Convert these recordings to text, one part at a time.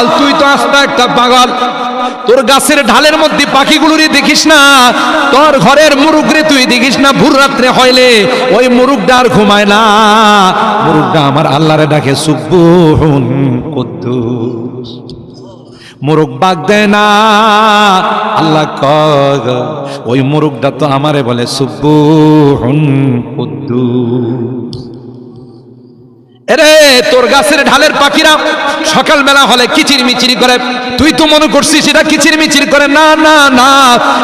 পাগল, তুই তো আস্ত একটা পাগল। তোর গাছের ঢালের মধ্যে পাখিগুলোরই দেখিস না, তোর ঘরের মুরুগরে তুই দেখিস না। ভোর রাত্রে হইলে ওই মুরুগটা আর ঘুমায় না, মুরুগটা আমার আল্লাহরে ডাকে সুবহুন কুদ্দুস। মুরুগ বাগ দেয় না, আল্লাহ কয় ওই মুরুগটা তো আমারে বলে সুবহুন কুদ্দুস। এরে তোর গাছের ঢালের পাখিরা সকালবেলা হলে কিচির মিচির করে, তুই তো মনে করছিস এটা কিচির মিচির করে। না না না,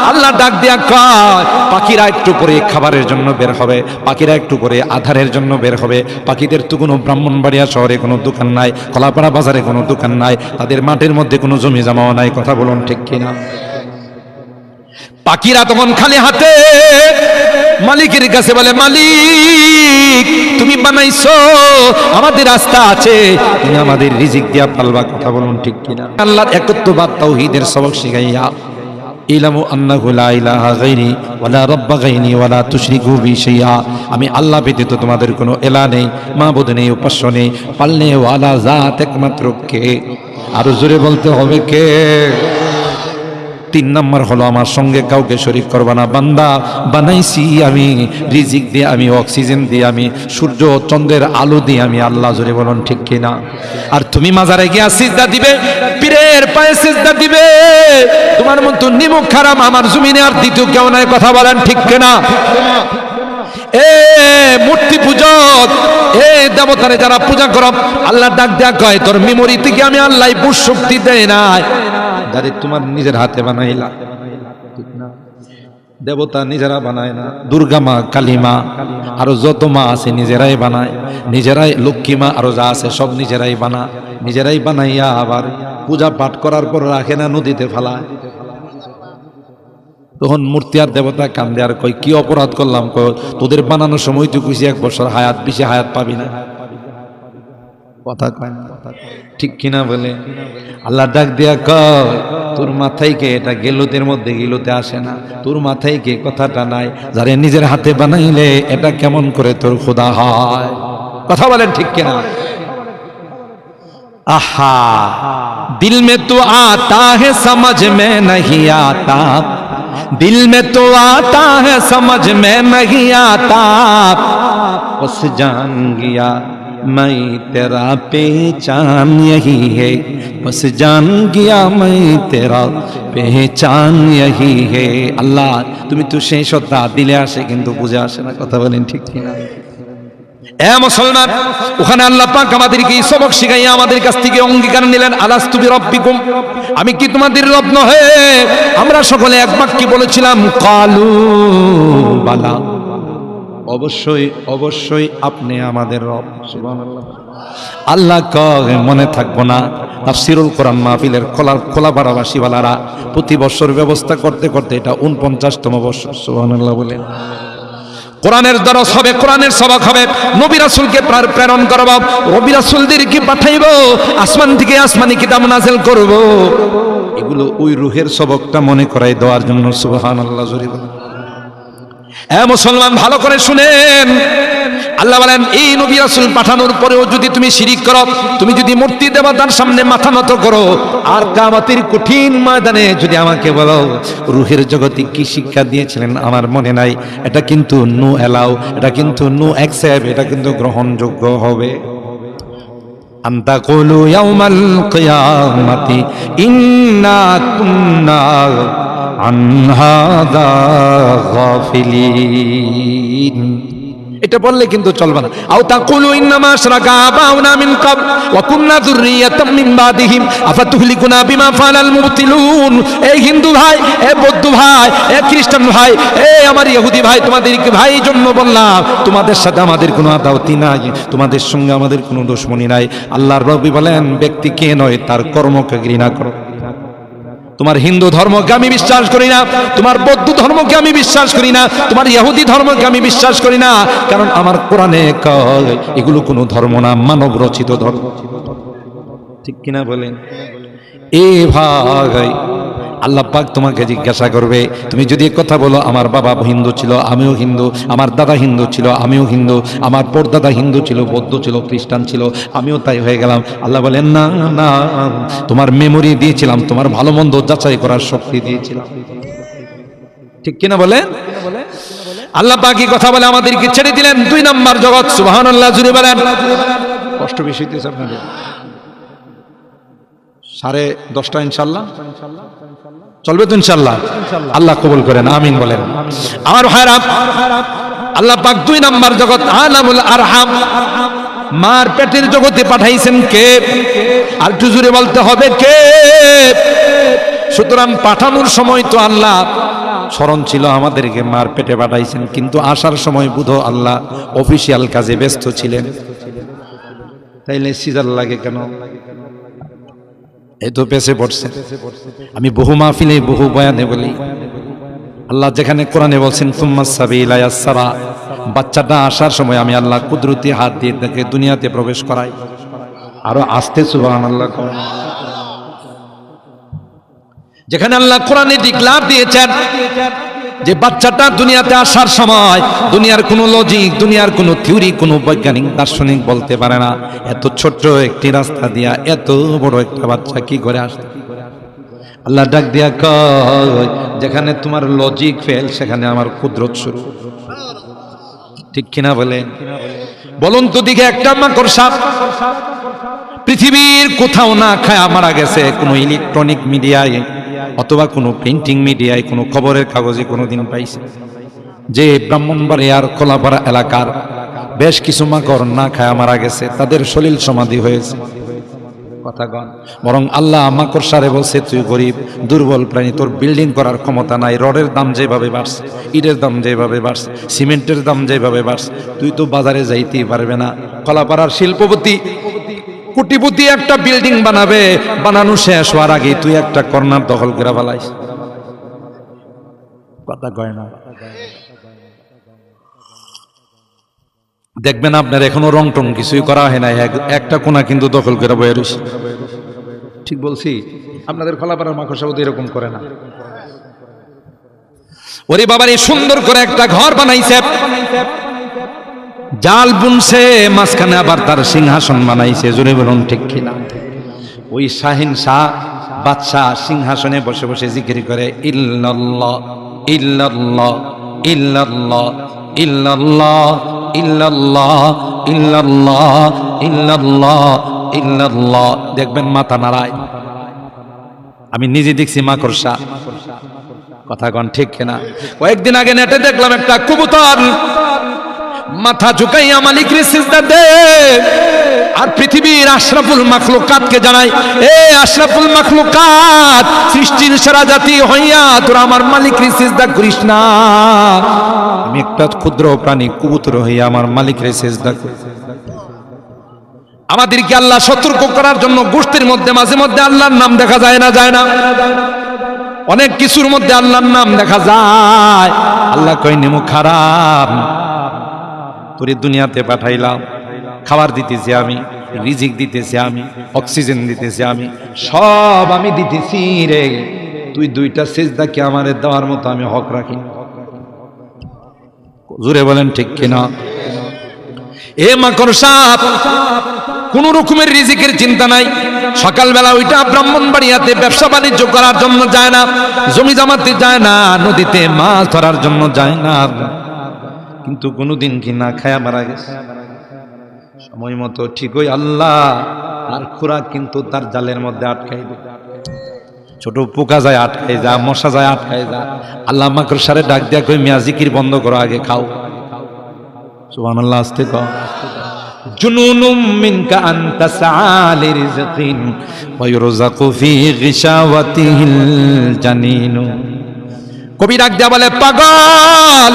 আল্লাহ ডাক দিয়া কয় পাখিরা একটু করে খাবারের জন্য বের হবে, পাখিরা একটু করে আধারের জন্য বের হবে। পাখিদের তো কোনো ব্রাহ্মণবাড়িয়া শহরে কোনো দোকান নাই, কলাপাড়া বাজারে কোনো দোকান নাই, তাদের মাঠের মধ্যে কোনো জমি জমাও নাই। কথা বলুন ঠিক কিনা? পাখিরা তখন খালি হাতে মালিকের কাছে বলে, মালিক তুমি বানাইছো, আমাদের রাস্তা আছে, তুমি আমাদের রিজিক দিয়া পালবা। কথা বলুন ঠিক কিনা? আল্লাহর একত্ববাদ তাওহীদের সবক শিখাইয়া ইলামু আন্নাহু লা ইলাহা গায়রি ওয়ালা রাব্বা গায়রি ওয়ালা তুশরিকু বি শাইআ, আমি আল্লাহ ব্যতীত তোমাদের কোনো ইলাহ নেই, মাবুদ নেই, উপাস্য নেই, পালনে ওয়ালা জাত একমাত্র কে। আরো জোরে বলতে হবে কে। 3 নম্বর হলো আমার সঙ্গে কাউকে শরীক করবা না। বান্দা বানাইছি আমি রিজিক দিয়ে, আমি অক্সিজেন দিয়ে, আমি সূর্য চন্দ্রের আলো দিয়ে, আমি আল্লাহ। জোরে বলুন ঠিক কিনা? আর তুমি মাজারে গিয়া সিজদা দিবে, পীরের পায়ে সিজদা দিবে, তোমার মতো নিমুখ খারাপ আমার জমিনে আর দ্বিতীয় কেউ নাই। কথা বলেন ঠিক কিনা? এ মূর্তি পূজক, এ দেবতারে যারা পূজা করো, আল্লাহ ডাক দেয়া কয় তোর মেমোরি থেকে আমি আল্লাহ বুঝ শক্তি দেয় নাই, যারে তোমার নিজের হাতে বানাইলা। ঠিক না? দেবতা নিজেরা বানায় না, দুর্গা মা, কালী মা, আরো যত মা আছে নিজেরাই বানায়, নিজেরাই লক্ষ্মী মা আরো যা আছে সব নিজেরাই বানায়, নিজেরাই বানাইয়া আবার পূজা পাঠ করার পর রাখে না, নদীতে ফেলায়। তখন মূর্তি আর দেবতা কান্দে আর কই কি অপরাধ করলাম? কই তোদের বানানোর সময় তুই কইছি 1 বছর হায়াত, বেশি হায়াত পাবি না। কথা কয় না? ঠিক কিনা বলে? আল্লাহ ডাক দিয়া কয় তোর মাথায় কে এটা গেলুতের মধ্যে গিলুতে আসে না, তোর মাথায় কে কথাটা নাই, যারে নিজের হাতে বানাইলে এটা কেমন করে তোর খোদা হয়? কথা বলেন ঠিক কিনা? আহা, দিল মে তো আতা है समझ में नहीं आता, दिल में तो आता है समझ में नहीं आता, बस जान गया मैं तेरा पहचान यही है, बस जान गया मैं तेरा पहचान यही है। আল্লাহ তুমি তো সেই সত্তা, দিলে আসে কিন্তু বুঝে আসে না। কথা বলেন ঠিক কিনা? এ মুসলমান, ওখানে আল্লাহ পাক আমাদেরকে এই সবক শিখাইয়া আমাদের কাছ থেকে অঙ্গীকার নিলেন, আলাস্তু বিরাব্বিকুম, আমি কি তোমাদের রব নহে? আমরা সকলে এক বাক্যে বলেছিলাম কালু বালা, অবশ্যই অবশ্যই আপনি আমাদের রব। সুবহানাল্লাহ। আল্লাহ কয় মনে থাকবো না? তাফসীরুল কোরআন মাহফিলের খোলাপাড়াবাসী ওয়ালারা প্রতি বছর ব্যবস্থা করতে করতে এটা 49তম বছর। সুবহানাল্লাহ বলেন। কোরআনের দরস হবে, কোরআনের সবক হবে, নবী রাসূলকে প্রেরণ করব, নবী রাসূলদেরকে পাঠাইব, আসমান থেকে আসমানি কিতাব নাযিল করব, এগুলো ওই রূহের সবকটা মনে করাই দেওয়ার জন্য। সুবহানাল্লাহ জোরে বলেন। এ মুসলমান ভালো করে শুনেন, আল্লাহ বলেন এই নবী রাসূল পাঠানোর পরেও যদি তুমি শিরিক করো, তুমি যদি মূর্তি দেবতার সামনে মাথা নত করো, আর কিয়ামতের কঠিন ময়দানে যদি আমাকে বলো রূহের জগতে কি শিক্ষা দিয়েছিলেন আমার মনে নাই, এটা কিন্তু নো এলাও, এটা কিন্তু নো অ্যাকসেপ্ট, এটা কিন্তু গ্রহণযোগ্য হবে। আনতা কুলু ইয়াউমাল কিয়ামাতি ইন্না কুন্না আন হাযা গাফিলিন, এটা বললে কিন্তু চলবে না। আও তাকুলু ইন্নামা আশরাকা আবাউনা মিন ক্বাব ওয়া কুননা যুররিয়াতাম মিন বাদিহিম আফাতুহলিকুনা বিমা ফাআলাল মুবতিলুন। এই হিন্দু ভাই, এ বৌদ্ধ ভাই, এ খ্রিস্টান ভাই, এ আমার ইহুদি ভাই, তোমাদেরকে ভাই জন্য বললাম, তোমাদের সাথে আমাদের কোনো আদাওয়াতি নাই, তোমাদের সঙ্গে আমাদের কোনো দুশমনি নাই। আল্লাহর নবী বলেন ব্যক্তিকে নয় তার কর্মকে ঘৃণা করো। তোমার হিন্দু ধর্মকে আমি বিশ্বাস করি না, তোমার বৌদ্ধ ধর্মকে আমি বিশ্বাস করি না, তোমার ইহুদি ধর্মকে আমি বিশ্বাস করি না, কারণ আমার কোরআনে কয় এগুলো কোনো ধর্ম না, মানব রচিত ধর্ম। ঠিক কিনা বলেন? এ ভাই, আল্লাহ পাক তোমাকে জিজ্ঞাসা করবে, তুমি যদি কথা বলো আমার বাবা হিন্দু ছিল আমিও হিন্দু, আমার দাদা হিন্দু ছিল আমিও হিন্দু, আমার পরদাদা হিন্দু ছিল, বৌদ্ধ ছিল, খ্রিস্টান ছিল, আমিও তাই হয়ে গেলাম। আল্লাহ বলেন না না, তোমার মেমোরি দিয়েছিলাম, তোমার ভালো মন্দ যাচাই করার শক্তি দিয়েছিলাম। ঠিক কিনা বলে? আল্লাহ পাক এই কথা বলে আমাদেরকে ছেড়ে দিলেন 2 নম্বর জগৎ। সুবহানাল্লাহ জুড়ে বলেন। কষ্ট বেশি হইতেছে আপনাদের? 10:30 ইনশাআল্লাহ চলবে তো ইনশাআল্লাহ? আল্লাহ কবুল করেন, আমিন বলেন। আমার ভাইরা, আল্লাহ পাক 2 নম্বর জগৎ আলামুল আরহাম, মার পেটের জগতে পাঠাইছেন কে? আর একটু জোরে বলতে হবে কে? সুতরাং পাঠানোর সময় তো আল্লাহ স্মরণ ছিল আমাদেরকে মার পেটে পাঠাইছেন, কিন্তু আসার সময় বুধ আল্লাহ অফিসিয়াল কাজে ব্যস্ত ছিলেন। তাইলে সিজার লাগে কেন? এই তো পেছে পড়ছে। আমি বহু মাহফিলে বহু বয়ানে বলি, আল্লাহ যেখানে কোরআনে বলছেন সুম্মাস সাবিলা ইয়াসসারা, বাচ্চাটা আসার সময় আমি আল্লাহ কুদরতি হাত দিয়ে তাকে দুনিয়াতে প্রবেশ করাই। আরো আস্তে সুবহানাল্লাহ। যেখানে আল্লাহ কোরআনে ডিক্লার দিয়েছেন যে বাচ্চাটা দুনিয়াতে আসার সময় দুনিয়ার কোনো লজিক, দুনিয়ার কোনো থিওরি, কোনো বৈজ্ঞানিক দার্শনিক বলতে পারে না এত ছোট্ট একটি রাস্তা দিয়া এত বড় একটা বাচ্চা কি করে আসে। আল্লাহ ডাক দিয়া কয়, যেখানে তোমার লজিক ফেল সেখানে আমার কুদরত শুরু। ঠিক কিনা বলেন? বলুন তো দিকে, একটা মাকড়সা পৃথিবীর কোথাও না খায় মারা গেছে কোনো ইলেকট্রনিক মিডিয়ায় অথবা কোনো প্রিন্টিং মিডিয়ায়, কোনো খবরের কাগজে কোনোদিন পাইছে যে ব্রাহ্মণবাড়িয়ার খোলাপাড়া এলাকার বেশ কিছু মাকড় না খায় মারা গেছে, তাদের সলিল সমাধি হয়েছে? কথা কন। বরং আল্লাহ মাকড়সারে বলছে, তুই গরিব দুর্বল প্রাণী, তোর বিল্ডিং করার ক্ষমতা নাই, রডের দাম যেভাবে বাড়ছে, ইটের দাম যেভাবে বাড়ছে, সিমেন্টের দাম যেভাবে বাড়ছে, তুই তো বাজারে যাইতেই পারবে না। খোলাপাড়ার শিল্পপতি কোটিপতি একটা বিল্ডিং বানাবে, বানানো শেষ হওয়ার আগে তুই একটা কর্নার দখল করে ফেলাইস। কথা কয় না? দেখবেন আপনার এখনো রং টং কিছুই করা হয় না, একটা কোনা কিন্তু দখল করে বয়ে রয়েছে। ঠিক বলছি? আপনাদের খোলাপাড়ার মাকড়সাবতী এরকম করে না। ওরে বাবার, এই সুন্দর করে একটা ঘর বানাইছে, জাল বুনছে, মাঝখানে আবার তার সিংহাসন বানাইছে। জোরে বলুন ঠিক কিনা? ওই শাহিন শাহ বাদশাহ সিংহাসনে বসে বসে জিকির করে, ইল্লাল্লাহ ইল্লাল্লাহ ইল্লাল্লাহ ইল্লাল্লাহ ইল্লাল্লাহ ইল্লাল্লাহ ইল্লাল্লাহ ইল্লাল্লাহ। দেখবেন মাথা নাড়ায়। আমি নিজে দেখছি মাকড়সা। কথা কন ঠিক কিনা? কয়েকদিন আগে নেটে দেখলাম একটা কবুতর মাথা ঝুঁকাইয়া মালিকের সিজদা দেয় আর পৃথিবীর আশরাফুল মাখলুকাতকে জানাই, এ আশরাফুল মাখলুকাত, সৃষ্টির সেরা জাতি হইয়া তোরা আমার মালিকের সিজদা করিস না। আমি একটা ক্ষুদ্র প্রাণী কবুতর হইয়া আমার মালিকের সিজদা করি। আমাদেরকে আল্লাহ সতর্ক করার জন্য গোষ্ঠীর মধ্যে মাঝে মধ্যে আল্লাহর নাম দেখা যায় না? যায় না? অনেক কিছুর মধ্যে আল্লাহর নাম দেখা যায়। আল্লাহ কয় নেমু খারাপ, তোরে দুনিয়াতে পাঠাইলাম, খাবার দিতেছি আমি, রিজিক দিতেছি আমি, অক্সিজেন দিতেছি আমি, সব আমি দিতেছি রে, তুই 2টা সিজদা কি আমারে দেওয়ার মতো আমি হক রাখি? জোরে বলেন ঠিক কিনা? এ মাকড়সা কোন রকমের রিজিকের চিন্তা নাই। সকালবেলা ওইটা ব্রাহ্মণবাড়িয়াতে ব্যবসা বাণিজ্য করার জন্য যায় না, জমি জমাতে যায় না, নদীতে মাছ ধরার জন্য যায় না, কিন্তু কোনোদিন কি না খায়া মারা গেছে সময় মতো। ঠিকই আল্লাহ আর খোরাক কিন্তু তার জালের মধ্যে আটকাই দেয়। ছোট পোকা যায় আটকাই যা, মশা যায় আটকাই যা। আল্লাহ মাকড়সারে ডাক দিয়া কই, মিয়া জিকির বন্ধ করো, আগে খাও। সুবহানাল্লাহ। আস্তে কও। জুনুনুম মিনকা আনতা সাআলি রিজকিন ওয়া ইরযাকু ফি গিশাওয়াতিহিল জানিনু। কবি ডাক দিয়া বলে, পাগল,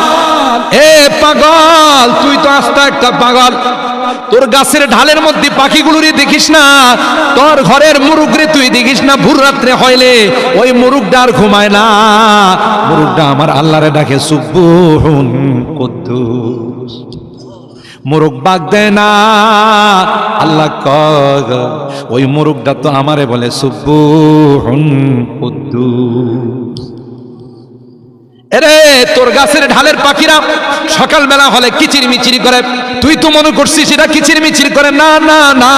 এ পাগল, তুই তো আস্তা একটা পাগল। তোর গাছের ঢালের মধ্যে পাখিগুলোরে দেখিস না, তোর ঘরের মুরুগরে তুই দেখিস না। ভোর রাত্রে হইলে ওই মুরুগটা আর ঘুমায় না, মুরুগটা আমার আল্লাহরে ডাকে সুবহুন কুদ্দুস। মোরগ বাগ দেয় না। আল্লাহ কয় ওই মোরগটা তো আমারে বলে সুব্বুহুন কুদ্দুস। এরে তোর গাছের ঢালের পাখিরা সকালবেলা হলে কিচির মিচির করে, তুই তো মনে করছিস এটা কিচির মিচির করে। না না না,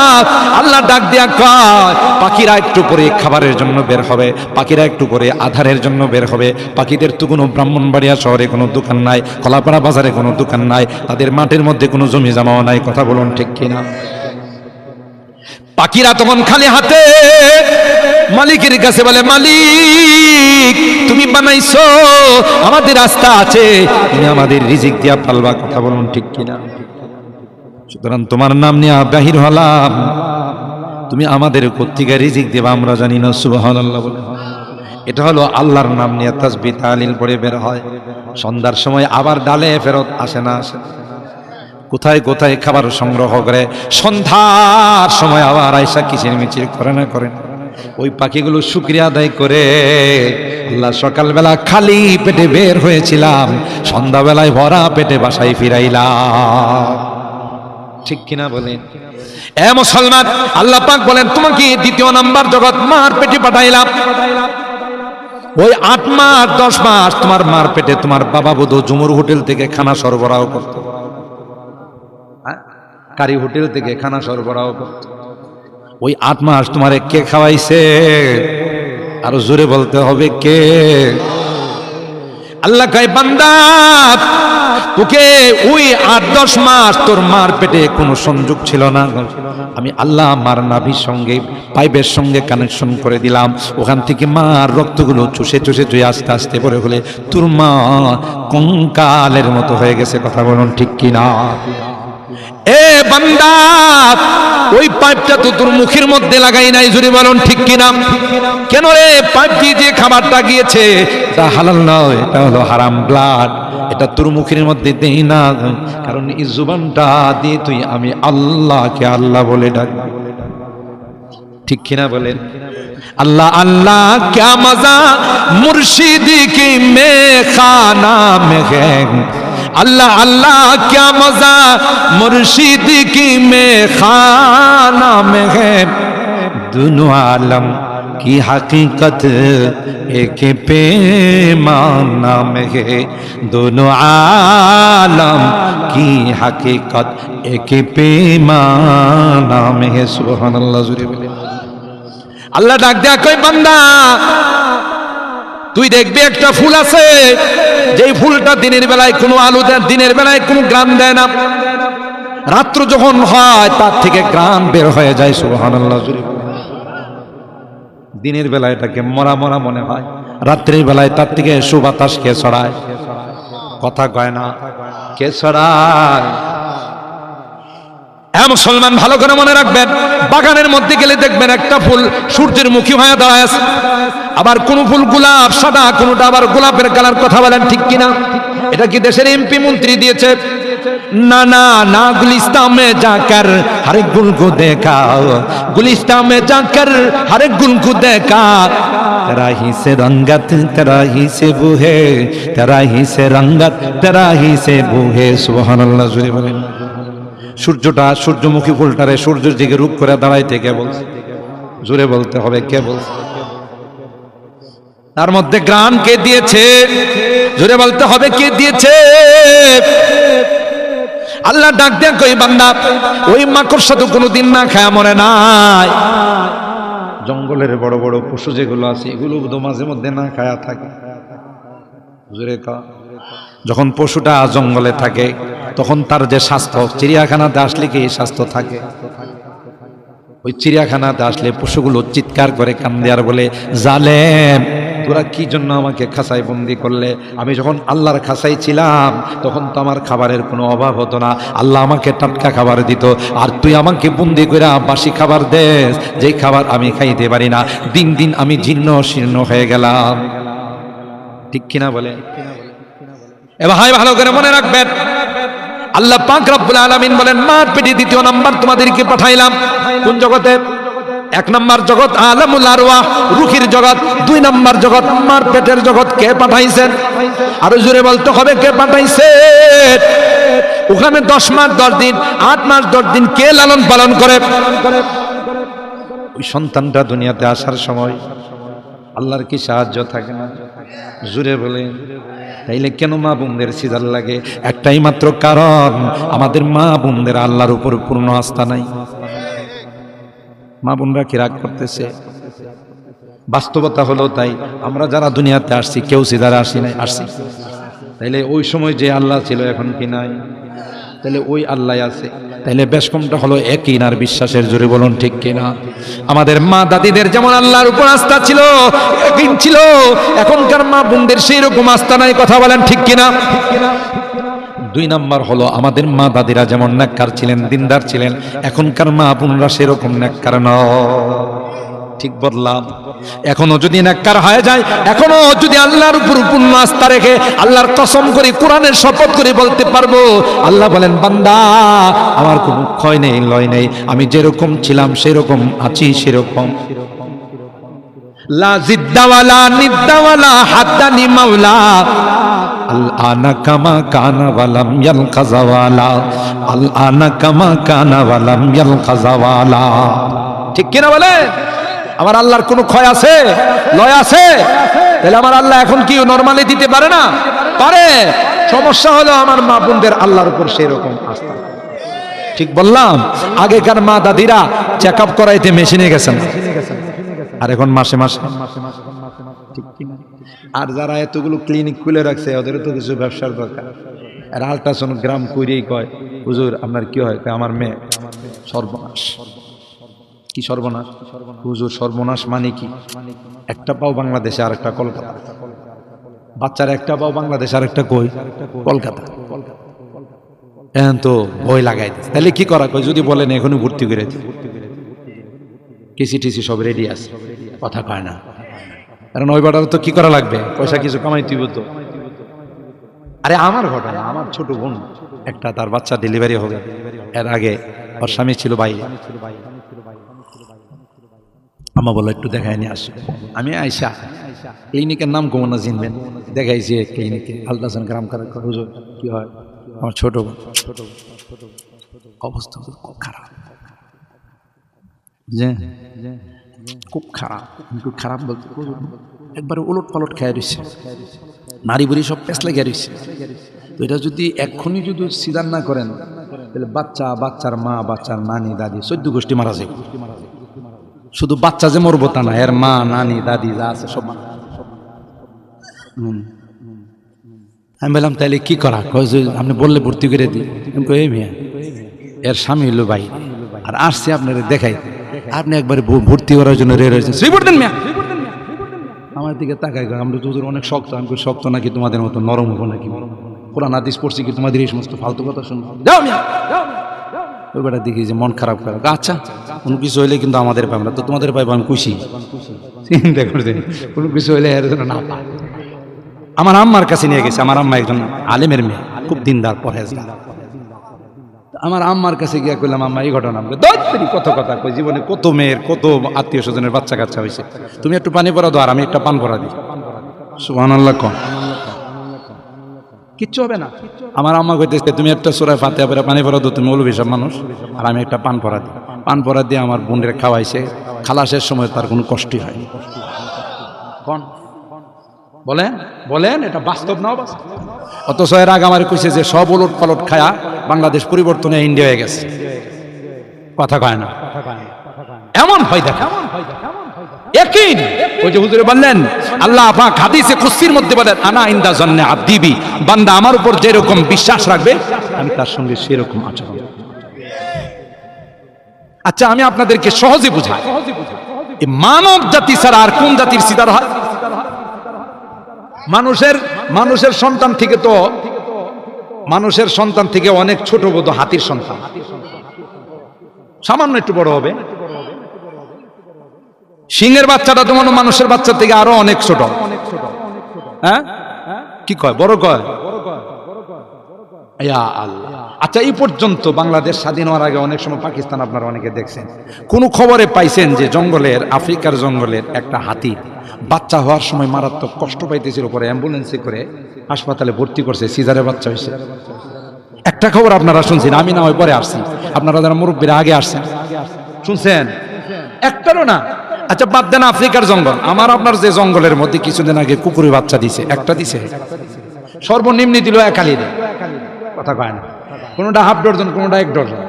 আল্লাহ ডাক দিয়া কয় পাখিরা একটু করে খাবারের জন্য বের হবে, পাখিরা একটু করে আধারের জন্য বের হবে। পাখিদের তো কোনো ব্রাহ্মণবাড়িয়া শহরে কোনো দোকান নাই, কলাপাড়া বাজারে কোনো দোকান নাই, তাদের মাঠের মধ্যে কোনো জমি জমাও নাই। কথা বলুন ঠিক কিনা? পাখিরা তখন খালি হাতে মালিকের কাছে বলে, মালিক তুমি বানাইছো, আমাদের রাস্তা আছে, তুমি আমাদের রিজিক দিয়া পালবা। কথা বলুন ঠিক কিনা? সুতরাং তোমার নাম নিয়ে বাহির হলাম, তুমি আমাদের কর্তৃকা রিজিক দেবা আমরা জানি না। সুবহানাল্লাহ বলে। এটা হলো আল্লাহর নাম নিয়ে তাসবিহ তাহলিল পড়ে বের হয়। সন্ধ্যার সময় আবার ডালে ফেরত আসে না আসে, কোথায় কোথায় খাবার সংগ্রহ করে, সন্ধ্যার সময় আবার আয়সা কিচির মিচির করে না করে না। ওই পাখিগুলো শুকরিয়া আদায় করে, আল্লাহ সকালবেলা খালি পেটে বের হয়েছিলাম, সন্ধ্যাবেলায় ভরা পেটে বাসায় ফিরাইলাম। ঠিক কিনা বলেন? এ মুসলমান, আল্লাহ পাক বলেন তোমাকে দ্বিতীয় নাম্বার জগৎ মার পেটে পাঠাইলাম। ওই 8 মাস 10 মাস তোমার মার পেটে তোমার বাবা বধূ জুমুর হোটেল থেকে খানা সরবরাহ করত, কারি হোটেল থেকে খানা সরবরাহ করত। ওই 8 মাস তোমারে কে খাওয়াইছে? আরো জোরে বলতে হবে কে? আল্লাহ কয় বান্দা তোকে ওই 8-10 মাস তোর মার পেটে কোনো সংযোগ ছিল না, আমি আল্লাহ মার নাভির সঙ্গে পাইপের সঙ্গে কানেকশন করে দিলাম। ওখান থেকে মার রক্তগুলো চুষে চুষে তুই আস্তে আস্তে করে হলে তোর মা কঙ্কালের মতো হয়ে গেছে। কথা বলুন ঠিক কিনা? এ বান্দা ওই পাইপটা তো তোর মুখের মধ্যে লাগাই নাই, জোরে বলুন ঠিক কিনা? কেন রে? পাইপ দিয়ে যে খাবারটা গিয়েছে এটা হালাল নয়, এটা হলো হারাম ব্লাড, এটা তোর মুখের মধ্যে দেই না, কারণ এই জুবানটা দিয়ে তুই আমি আল্লাহকে আল্লাহ বলে ডাকবি। ঠিক কিনা বলেন? अल्लाह अल्लाह क्या मजा मुर्शिद की में खाना में है, अल्लाह अल्लाह क्या मजा मुर्शिद की में खाना में है, दोनों आलम की हकीकत एक पैमाना में है, दोनों आलम की हकीकत एक पैमाना में है। सुभान अल्लाह। আল্লাহ ডাক দেয়া কই বান্দা তুই দেখবি একটা ফুল আছে, যেই ফুলটা দিনের বেলায় কোনো আলো দেয়, দিনের বেলায় কোনো গ্রাম দেয় না, রাত্র যখন হয় তার থেকে গ্রাম বের হয়ে যায়। সুবহানাল্লাহ। দিনের বেলায় এটাকে মরা মরা মনে হয়, রাত্রির বেলায় তার থেকে সুবাতাস কে ছড়ায়? কথা কয় না, কে ছড়ায়? মুসলমান ভালো করে মনে রাখবেন, বাগানের মধ্যে গেলে দেখবেন একটা ফুল সূর্যের মুখী হয়ে দাঁড়ায় আছে, আবার কোন ফুল গোলাপ সাদা, কোনটা আবার গোলাপের কালার। কথা বলেন ঠিক কিনা? এটা কি দেশের এমপি মন্ত্রী দিয়েছে? না না না, গুলিস্তান মে যাকর হর এক গুল কো দেখা, গুলিস্তান মে যাকর হর এক গুল কো দেখা, তেরা হি সে রঙ্গত তেরা হি সে বু হে, তেরা হি সে রঙ্গত তেরা হি সে বু হে। সুবহানাল্লাহ। জোরে বলেন। সূর্যটা, সূর্যমুখী ফুলটারে সূর্যের দিকে রূপ করে দাঁড়াইতে কে বলছে? জোরে বলতে হবে কে বলছে? তার মধ্যে গ্রাণ কে দিয়েছে? জোরে বলতে হবে কে দিয়েছে? আল্লাহ ডাক দেন কই বান্দা ওই মাকড়সা তো কোনোদিন না খায় মরে নাই। জঙ্গলের বড় বড় পশু যেগুলো আছে এগুলো তো মাঝে মধ্যে না খায়া থাকে। জোরে কা। যখন পশুটা জঙ্গলে থাকে তখন তার যে স্বাস্থ্য, চিড়িয়াখানাতে আসলে কি স্বাস্থ্য থাকে? ওই চিড়িয়াখানাতে আসলে পশুগুলো চিৎকার করে কান্দে আর বলে, জালেম তোরা কি জন্য আমাকে খাঁচায় বন্দি করলে? আমি যখন আল্লাহর খাঁচায় ছিলাম তখন তো আমার খাবারের কোনো অভাব হতো না, আল্লাহ আমাকে টাটকা খাবার দিত, আর তুই আমাকে বন্দি করে বাসি খাবার দেস, যেই খাবার আমি খাইতে পারি না। দিন দিন আমি জীর্ণ শীর্ণ হয়ে গেলাম। ঠিক কিনা বলে? এবার ভাই ভালো করে মনে রাখবেন, আল্লাহ পাক রব্বুল আলামিন বলেন মার পেটে দ্বিতীয় নাম্বার তোমাদেরকে পাঠাইলাম। কোন জগতে? 1 নাম্বার জগৎ আলামুল আরওয়াহ, রূহের জগৎ। 2 নাম্বার জগৎ মার পেটের জগৎ। কে পাঠাইছেন? আরো জোরে বলতে হবে কে পাঠাইছেন? ওখানে 10 মাস 10 দিন 8 মাস 10 দিন কে লালন পালন করে? ওই সন্তানটা দুনিয়াতে আসার সময় আল্লাহর কি সাহায্য থাকে না? জুড়ে বলে। তাইলে কেন মা বোনদের সিজার লাগে? একটাই মাত্র কারণ, আমাদের মা বোনদের আল্লাহর উপর পূর্ণ আস্থা নাই। মা বোনরা কি রাগ করতেছে? বাস্তবতা হলো তাই। আমরা যারা দুনিয়াতে আসছি কেউ সিজারে আসছি। তাইলে ওই সময় যে আল্লাহ ছিল এখন কি নাই? তাহলে ওই আল্লাহ আছে। তাইলে বেশ কমটা হলো একই আর বিশ্বাসের জোরে বলুন ঠিক কিনা? আমাদের মা দাদিদের যেমন আল্লাহর উপর আস্থা ছিল, একই ছিল, এখনকার মা বোনদের সেই রকম আস্থা নাই। কথা বলেন ঠিক কিনা? 2 নাম্বার হলো আমাদের মা দাদিরা যেমন নেককার ছিলেন, দিনদার ছিলেন, এখনকার মা বোনরা সেরকম নেককার নয়। ঠিক বললাম? এখনো যদি নেককার হয়ে যায়, এখনো যদি আল্লাহর উপর পূর্ণ আস্থা রেখে আল্লাহর কসম করে কোরআনের শপথ করে বলতে পারবো, আল্লাহ বলেন বান্দা আমার কোনো ক্ষয় নেই, লয় নেই, আমি যেরকম ছিলাম সেরকম আছি, সেরকম। লা জিদ্দাওয়ালা নিদ্দাওয়ালা হাদ্দানি মাওলা আল আনা কামা কানা ওয়ালাম ইয়ালকাজাওয়ালা আল আনা কামা কানা ওয়ালাম ইয়ালকাজাওয়ালা। ঠিক কিনা বলে? আমার আল্লাহর কোনো ক্ষয় আছে, লয় আছে? তাহলে আমার আল্লাহ এখন কি নরমালি দিতে পারে না? পারে। সমস্যা হলো আমার মা বোনদের আল্লাহর উপর সেই রকম আস্থা। ঠিক বললাম? আগেকার মা দাদিরা চেক আপ করাইতে মেশিনে গেছেন, আর এখন মাসে মাসে। ঠিক কিনা? আর যারা এতগুলো ক্লিনিক খুলে রাখছে ওদেরও তো কিছু ব্যবসার দরকার। আর আল্ট্রাসোনোগ্রাম কইরেই কয় হুজুর আপনার কি হয়? আমার মেয়ে সর্বনাশ। কি সর্বনাশ? হুজুর সর্বনাশ মানে কি? একটা পাও বাংলাদেশে আর একটা কলকাতা। বাচ্চার একটা পাও বাংলাদেশে আর একটা কই? কলকাতা। এখন তো ভয় লাগাই দিচ্ছে। তাহলে কি করা? কই যদি বলেন এখনই ভর্তি করে দিই, কেসি টিসি সব রেডি আছে, কথা কয় না। কারণ ওই বাটার তো কি করা লাগবে? পয়সা কিছু কামাই তুইব তো। আরে আমার ঘটনা, আমার ছোট বোন একটা, তার বাচ্চা ডেলিভারি হবে। এর আগে ওর স্বামী ছিল বাইরে। আমা বলো একটু দেখায় নিয়ে আসো। আমি আইসা ক্লিনিকের নাম কমন না চিনবেন, দেখাইছি ক্লিনিকে আল্ট্রাসাউন্ড গ্রাম করার হুজুর কি হয়? আমার ছোট বোন অবস্থা খুব খারাপ, খুব খারাপ। একটু খারাপ বলতে একবারে উলট পালট খেয়ে রয়েছে, নারী বুড়ি সব পেঁচ লেগে রয়েছে। তো এটা যদি এক্ষুনি যদি সিদার না করেন তাহলে বাচ্চা, বাচ্চার মা, বাচ্চার নানি, দাদি 14 গোষ্ঠী মারা যাবে। শুধু বাচ্চা যে মরবো তা না, এর মা, নানি, দাদি যা আছে সব মারা। আমি বললাম তাহলে কি করা? আপনি বললে ভর্তি করে দিই। এই মেয়ে এর স্বামী হইলো ভাই, আর আসছে আপনার দেখাই, আপনি একবারে ভর্তি করার জন্য রে রয়েছেন। আমার দিকে তাকাই, আমরা তো অনেক শক্ত। আমি শক্ত নাকি তোমাদের মতো নরম হবো নাকি? কোরআন হাদিস পড়ছি কি তোমাদের এই সমস্ত ফালতু কথা শুনবো? ওই বেটা দেখি যে মন খারাপ করে। আচ্ছা কোনো কিছু হইলে কিন্তু আমাদের পাই, আমরা তো তোমাদের পাইবো, আমি খুশি। চিন্তা করছেন কোনো কিছু হইলে এর জন্য না পাই। আমার আম্মার কাছে নিয়ে গেছে। আমার আম্মা একজন আলেমের মেয়ে, খুব দিনদার, পরহেজগার। আমার আম্মার কাছে গিয়া কইলাম আম্মা এই ঘটনা। কত কথা কই, জীবনে কত মেয়ের কত আত্মীয় স্বজনের বাচ্চা কাচ্চা হয়েছে, তুমি একটু পানি পরা দাও আর আমি একটা পান পরা দিই। সুবহানাল্লাহ কম কিচ্ছু হবে না। আমার আম্মা কইতেছে তুমি একটা সূরা ফাতিহা পড়ে পানি পরা দাও, তুমি মৌলবী সব মানুষ, আর আমি একটা পান পরা দিই। পান পরা দিয়ে আমার বোনের খাওয়াইছে। খালাসের সময় তার কোনো কষ্টই হয়নি। কোন বলেন বলেন, এটা বাস্তব না বাস্তব? অথচ এর আগে আমার কইছে যে সব উলট পালট খায়া বাংলাদেশ পরিবর্তনে ইন্ডিয়া হয়ে গেছে। কথা কয় না, এমন হয় দেখা। একই ওই যে হুজুরে বললেন, আল্লাহ পাক হাদিসে কুদসির মধ্যে বলেন আনা ইনদা জান্নে আবদি বি, বান্দা আমার উপর যেরকম বিশ্বাস রাখবে আমি তার সঙ্গে সেরকম আচরণ। আচ্ছা আমি আপনাদেরকে সহজে বুঝাই, এই মানব জাতি ছাড়া আর কোন জাতির সিদার হয়? মানুষের সন্তান থেকে তো, মানুষের সন্তান থেকে অনেক ছোট বোধ হাতির সন্তান, সামান্য একটু বড় হবে। সিংহের বাচ্চাটা তো মানুষের বাচ্চা থেকে আরো অনেক ছোট। হ্যাঁ কি কয়, বড় কয়? আচ্ছা এই পর্যন্ত বাংলাদেশ স্বাধীন হওয়ার আগে অনেক সময় পাকিস্তান আপনারা অনেকে দেখছেন, কোন খবরে পাইছেন যে জঙ্গলের, আফ্রিকার জঙ্গলের একটা হাতি বাচ্চা হওয়ার সময় মারাত্মক কষ্ট পাইতেছিল, পরে অ্যাম্বুলেন্সে করে হাসপাতালে ভর্তি করছে, সিজারে বাচ্চা হয়েছে। একটা খবর আপনারা শুনছেন, আমি না ওই পরে আসছি, আপনারা যারা মুরব্বীরা আগে আসছেন শুনছেন? একটারও না। আচ্ছা বাদ দেন আফ্রিকার জঙ্গল, আমার আপনার যে জঙ্গলের মধ্যে কিছুদিন আগে কুকুরের বাচ্চা দিছে, একটা দিছে, সর্বনিম্ন দিল 1 আলিরে, কথা কয় না, কোনোটা হাফ ডজন, কোনোটা 1 ডজন।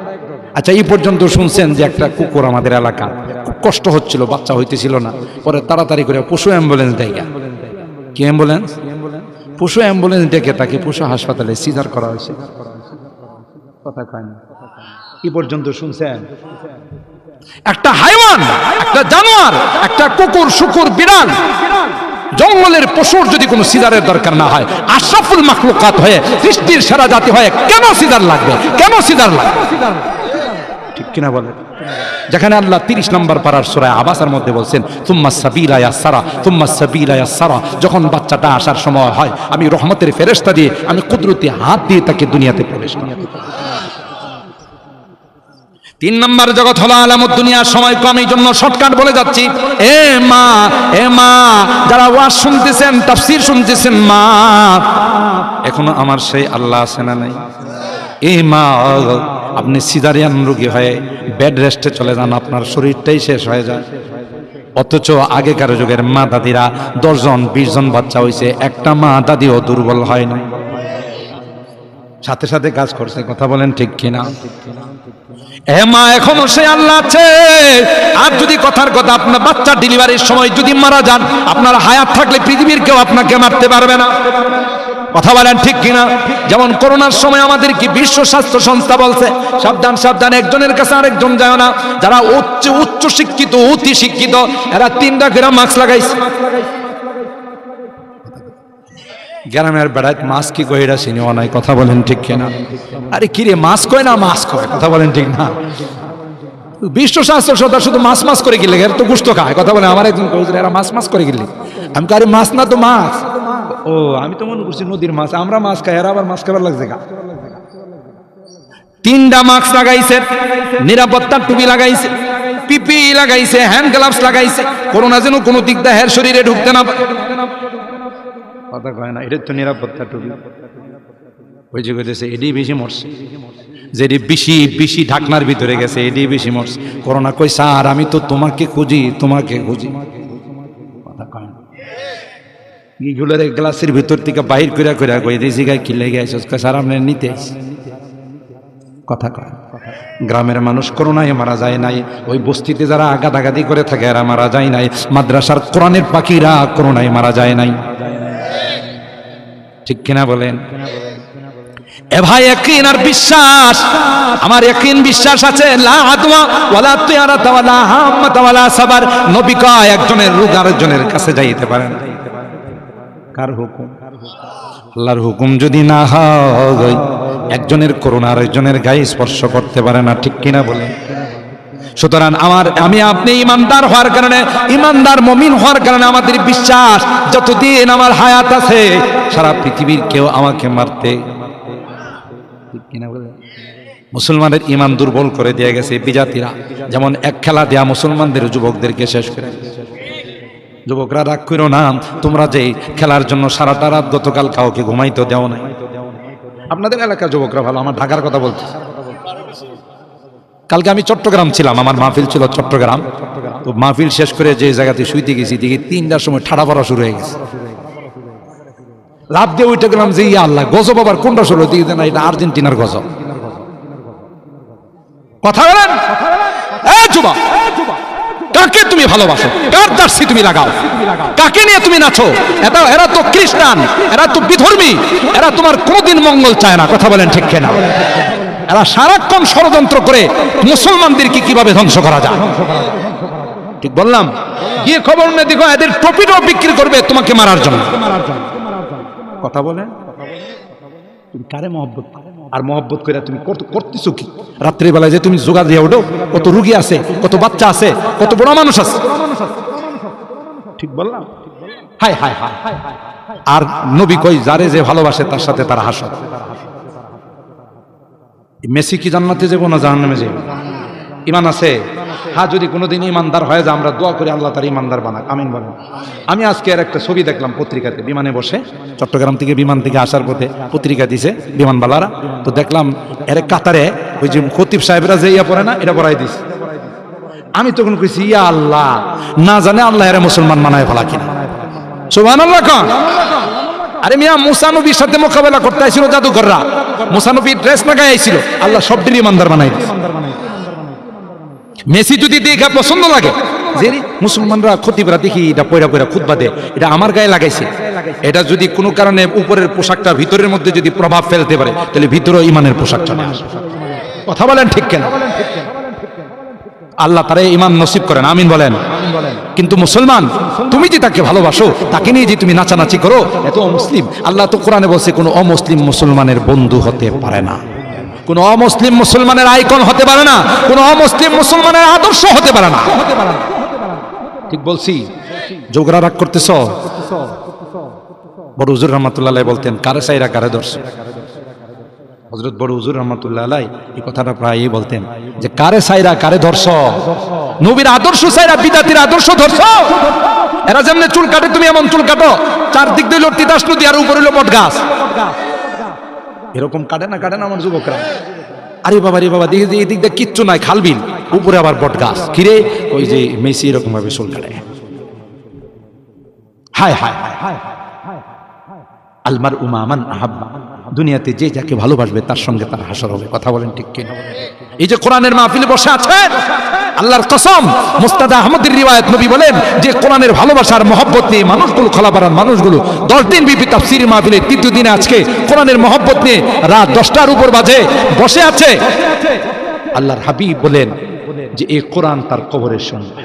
আচ্ছা এই পর্যন্ত শুনছেন যে একটা কুকুর আমাদের এলাকা খুব কষ্ট হচ্ছিল, বাচ্চা হইতেছিল না, পরে তাড়াতাড়ি করে পশু অ্যাম্বুলেন্স দেয়। কি অ্যাম্বুলেন্স? পশু অ্যাম্বুলেন্স ডেকে তাকে পশু হাসপাতালে সিজার করা হয়েছে, কথা কয় না। কি পর্যন্ত শুনছেন? একটা হাইওয়ান, একটা জানোয়ার, একটা কুকুর, শুকুর, বিড়াল, জঙ্গলের পশুর যদি কোনো সিজারের দরকার না হয়, আশরাফুল মাখলুকাত হয়ে, সৃষ্টির সেরা জাতি হয়ে কেন সিজার লাগবে? কেন সিজার লাগবে? ঠিক কিনা বলে? যেখানে আল্লাহ 30 নম্বর পারার সূরা আবাসার মধ্যে বলছেন তুম্মা সাবিলা ইয়াসসারা, তুম্মা সাবিলা ইয়াসসারা, যখন বাচ্চাটা আসার সময় হয় আমি রহমতের ফেরেশতা দিয়ে, আমি কুদরতি হাত দিয়ে তাকে দুনিয়াতে প্রবেশ করাই। 3 নম্বর জগৎ হলো আলামত দুনিয়া। সময় কম, এই জন্য শর্টকাট বলে যাচ্ছি। এ মা, যারা ওয়াজ শুনতেছেন, তাফসীর শুনতেছেন, মা এখনো আমার সেই আল্লাহ আছে না নাই? এ মা, আপনি সিজারিয়ান রোগী হয়ে বেড রেস্টে চলে যান, আপনার শরীরটাই শেষ হয়ে যায়, অথচ আগেকার যুগের মা দাদিরা 10 জন 20 জন বাচ্চা হয়েছে, একটা মা দাদিও দুর্বল হয় না, সাথে সাথে কাজ করছে, কথা বলেন ঠিক কিনা? এ মা, এখনো সে আল্লাহ আছে। আর যদি কথার কথা আপনার বাচ্চা ডেলিভারির সময় যদি মারা যান, আপনার হায়াত থাকলে পৃথিবীর কেউ আপনাকে মারতে পারবে না, কথা বলেন ঠিক কিনা? যেমন করোনার সময় আমাদের কি বিশ্ব স্বাস্থ্য সংস্থা বলছে সাবধান সাবধান, একজনের কাছে আরেকজন যায় না। যারা উচ্চ শিক্ষিত, অতি শিক্ষিত, এরা 3টা করে মাস্ক লাগাইছে। গ্রামের বেড়ায় মাস্ক কি কয় এটা চিনিও নাই, কথা বলেন ঠিক কিনা? আরে কিরে মাস্ক কয় না মাস্ক কয়, কথা বলেন ঠিক না? বিশ্ব স্বাস্থ্য সংস্থা শুধু মাছ করে গেলে এরা তো গুস্ত খায়, কথা বলে। আমার একজন কইছিল এরা মাছ করে গেলে, আমি কারে মাছ না তো মাছ। ও আমি তো মনে করছি নদীর মাছ, আমরা মাছ খাই, এরা আবার মাছ খাবার লাগছে গা। 3টা মাস্ক লাগাইছে, নিরাপত্তার টুপি লাগাইছে, পিপি লাগাইছে, হ্যান্ড গ্লাভস লাগাইছে, করোনা যেন কোনো দিক দিয়ে হের শরীরে ঢুকতে না পারে, কথা কয় না? এটা তো নিরাপত্তা টুপি। ওই যে কইতেছে এডি বেশি মরছে, যেটি বেশি ঢাকনার ভিতরে গেছে এডি বেশি মরছে। করোনা কই স্যার আমি তো তোমাকে খুঁজি, কথা কয় না? এইগুলোর গ্লাসের ভিতর থেকে বাহির করে কই দিয়েছি গায়ে কি লেগে আইসস, স্যার আপনি নিতে আইসি, কথা কয়। গ্রামের মানুষ করোনায় মারা যায় নাই, ওই বস্তিতে যারা আগাদাগাদি করে থাকে এরা মারা যায় নাই, মাদ্রাসার কোরআনের পাখিরা করোনায় মারা যায় নাই, ঠিক কিনা বলেন? এ ভাই ইয়াকিন আর বিশ্বাস, আমার ইয়াকিন বিশ্বাস আছে, লা আদওয়া ওয়ালা তিয়ারাতা ওয়ালা হাম্মাতা ওয়ালা সাবার। নবী কয় একজনের রোগ আরেকজনের কাছে যাইতে পারে না। কার হুকুম? আল্লাহর হুকুম যদি না হয় একজনের করোনা আরেকজনের গায়ে স্পর্শ করতে পারে না, ঠিক কিনা বলেন? সুতরাং আমি আপনি ইমানদার হওয়ার কারণে, ইমানদার মুমিন হওয়ার কারণে আমাদের বিশ্বাস যতদিন আমার হায়াত আছে সারা পৃথিবীর কেউ আমাকে মারতে, ঠিক কিনা বলেন? মুসলমানের ইমান দুর্বল করে দিয়ে গেছে বিজাতিরা, যেমন এক খেলা দেয়া মুসলমানদের যুবকদেরকে শেষ করে। যুবকরা রাগ করো না, তোমরা যে খেলার জন্য সারাটা রাত গতকাল কাউকে ঘুমাইতে দেও নাই। আপনাদের এলাকার যুবকরা ভালো, আমার ঢাকার কথা বলছি। কালকে আমি চট্টগ্রাম ছিলাম, আমার মাহফিল ছিল চট্টগ্রাম। তো মাহফিল শেষ করে যে জায়গাতে শুইতে গেছি দেখি 3টার সময় ঠাড়া পড়া শুরু হয়ে গেছে। লাভ দিয়ে উঠে গেলাম যে ইয়া আল্লাহ, গজব আবার কোনটা শুরু দিকে না, এটা আর্জেন্টিনার গজব, কথা বলেন? যুবক, কাকে তুমি ভালোবাসো? কার জার্সি তুমি লাগাও? কাকে নিয়ে তুমি নাচো? এরা তো খ্রিস্টান, এরা তো বিধর্মী, এরা তোমার কোনদিন মঙ্গল চায় না, কথা বলেন ঠিক কিনা? এরা সারাক্ষণ ষড়যন্ত্র করে মুসলমানদেরকে কিভাবে ধ্বংস করা যায়, ঠিক বললাম? গিয়ে খবর নিয়ে দেখো এদের টপিটাও বিক্রি করবে তোমাকে মারার জন্য, কথা বলেন? তুমি কারে মহব্বত, আর মহব্বত করে তুমি করতেছো কি? রাত্রিবেলায় যে তুমি জোগাড় দিয়ে ওঠো, কত রুগী আছে, কত বাচ্চা আছে, কত বড় মানুষ আছে, ঠিক বললাম? হায় হায় হায়। আর নবী কই যারে যে ভালোবাসে তার সাথে তার হাসর। মেসি কি জান্নাতে যাবো না জাহান্নামে যাবো? ইমান আছে? হ্যাঁ, যদি কোনোদিন ইমানদার হয়ে যায় আমরা দোয়া করি আল্লাহ তার ইমানদার বানাক, আমিন বলেন। আমি আজকে আর একটা ছবি দেখলাম পত্রিকাতে, বিমানে বসে চট্টগ্রাম থেকে বিমান থেকে আসার পথে পত্রিকা দিছে বিমানবালারা, তো দেখলাম এর কাতারে ওই যে খতিব সাহেবরা যে ইয়া পড়ে না, এটা পড়াই দিছে। আমি তখন কইছি ইয়া আল্লাহ, না জানে আল্লাহ এরা মুসলমান বানায় ফেলা কিনা। সুবহানাল্লাহ কোন। আরে মিয়া, মুসা নবীর সাথে মোকাবেলা করতে আইছিল জাদুকররা, মুসা নবী ড্রেস লাগাই আইছিল, আল্লাহ সবদিন ইমানদার বানাই দিয়েছে। মেসি যদি দেখে পছন্দ লাগে যে মুসলমানরা খতিবরা দেখি এটা পয়রা পয়রা খুতবা দেয়, এটা আমার গায়ে লাগাইছে, এটা যদি কোনো কারণে উপরের পোশাকটা ভিতরের মধ্যে যদি প্রভাব ফেলতে পারে তাহলে ভিতরে ইমানের পোশাক চলে আসে। কথা বলেন ঠিক কেন? আল্লাহ তারে ইমান নসিব করেন, আমিন বলেন। কিন্তু মুসলমান, তুমি যে তাকে ভালোবাসো, তাকে নিয়ে যে তুমি নাচানাচি করো, এত অমুসলিম। আল্লাহ তো কোরআনে বলছে কোন অমুসলিম মুসলমানের বন্ধু হতে পারে না, কোন অমুসলিম মুসলমানের আইকন হতে পারে না, কোন অমুসলিম মুসলমানের আদর্শ হতে পারে না। ঠিক বলছি? যোগরা রাগ করতেছ? বড় হুজুর রহমাতুল্লাহ আলাইহি বলতেন, কারে সাইরা কারে ধরছ। হযরত বড় হুজুর রহমাতুল্লাহ আলাইহি এই কথাটা প্রায়ই বলতেন যে কারে সাইরা কারে ধরছ, নবীর আদর্শ সাইরা বিদাতির আদর্শ ধরছ। এরা যেমনে চুল কাটে তুমি এমন চুল কাটো, চারদিক দিয়ে তিতাস নদী আর উপরে হলো বট গাছ, এরকম কাটে না আমার যুবকরা। আরে বাবা রে বাবা, দেখি যে এই দিক দিয়ে কিচ্ছু নাই, খালবিল, উপরে আবার বট গাছ। কিরে, ওই যে মেসি এরকম ভাবে চুল কাটে। হায় হায় হায়, আলমার উমামান আহাব্বা, দুনিয়াতে যে যাকে ভালোবাসবে তার সঙ্গে তার হাসর হবে। কথা বলেন ঠিক কিনা? এই যে কোরআনের মাহফিলে বসে আছে, আল্লাহর কসম, মুস্তাদ আহমদের রিওয়ায়াত, নবী বলেন যে কোরআনের ভালোবাসার মহব্বত নিয়ে মানুষগুলো, খোলাপাড়ার মানুষগুলো 10 দিন বিপি তাফসীর মাহফিলে, তৃতীয় দিনে আজকে কোরআনের মহব্বত নিয়ে রাত 10টার উপর বাজে বসে আছে। আল্লাহর হাবিব বলেন যে এই কোরআন তার কবরের সঙ্গে,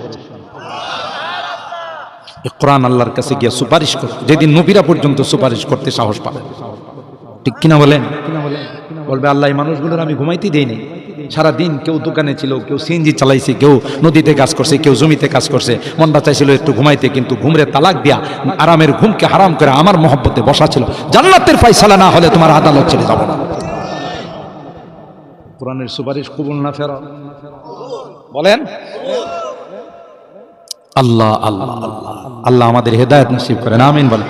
এই কোরআন আল্লাহর কাছে গিয়ে সুপারিশ করে, যেদিন নবীরা পর্যন্ত সুপারিশ করতে সাহস পাবে। ঠিক কিনা বলেন? বলবে আল্লাহ এই মানুষগুলোর আমি ঘুমাইতে দেইনি, সারাদিন কেউ দোকানে ছিল, কেউ সিএনজি চালাইছে, কেউ নদীতে কাজ করছে, কেউ জমিতে কাজ করছে, মনটা চাইছিল একটু ঘুমাইতে, কিন্তু ঘুমরে তালাক দিয়া আরামের ঘুমকে হারাম করে আমার মহব্বতে বসা ছিল। জান্নাতের ফায়সালা না হলে তোমার আদালত চলে যাব না। কোরআনের সুপারিশ কবুল না ফেরা, বলেন আল্লাহ আল্লাহ আল্লাহ আল্লাহ আমাদের হেদায়েত নসিব করেন, আমিন বলেন।